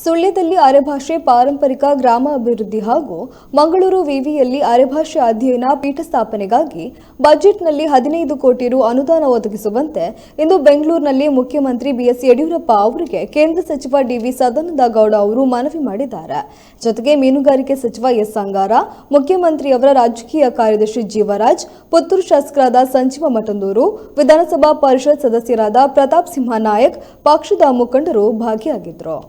ಸುಳ್ಯದಲ್ಲಿ ಅರೆಭಾಷೆ ಪಾರಂಪರಿಕ ಗ್ರಾಮಾಭಿವೃದ್ಧಿ ಹಾಗೂ ಮಂಗಳೂರು ವಿವಿಯಲ್ಲಿ ಅರೆಭಾಷೆ ಅಧ್ಯಯನ ಪೀಠ ಸ್ಥಾಪನೆಗಾಗಿ ಬಜೆಟ್ನಲ್ಲಿ 15 ಕೋಟಿ ರು ಅನುದಾನ ಒದಗಿಸುವಂತೆ ಇಂದು ಬೆಂಗಳೂರಿನಲ್ಲಿ ಮುಖ್ಯಮಂತ್ರಿ ಬಿಎಸ್ ಯಡಿಯೂರಪ್ಪ ಅವರಿಗೆ ಕೇಂದ್ರ ಸಚಿವ ಡಿವಿ ಸದಾನಂದ ಗೌಡ ಅವರು ಮನವಿ ಮಾಡಿದ್ದಾರೆ. ಜೊತೆಗೆ ಮೀನುಗಾರಿಕೆ ಸಚಿವ ಎಸ್ ಅಂಗಾರ, ಮುಖ್ಯಮಂತ್ರಿಯವರ ರಾಜಕೀಯ ಕಾರ್ಯದರ್ಶಿ ಜೀವರಾಜ್, ಪುತ್ತೂರು ಶಾಸಕರಾದ ಸಂಜೀವ ಮಠಂದೂರು, ವಿಧಾನಸಭಾ ಪರಿಷತ್ ಸದಸ್ಯರಾದ ಪ್ರತಾಪ್ ಸಿಂಹ ನಾಯಕ್, ಪಕ್ಷದ ಮುಖಂಡರು ಭಾಗಿಯಾಗಿದ್ದರು.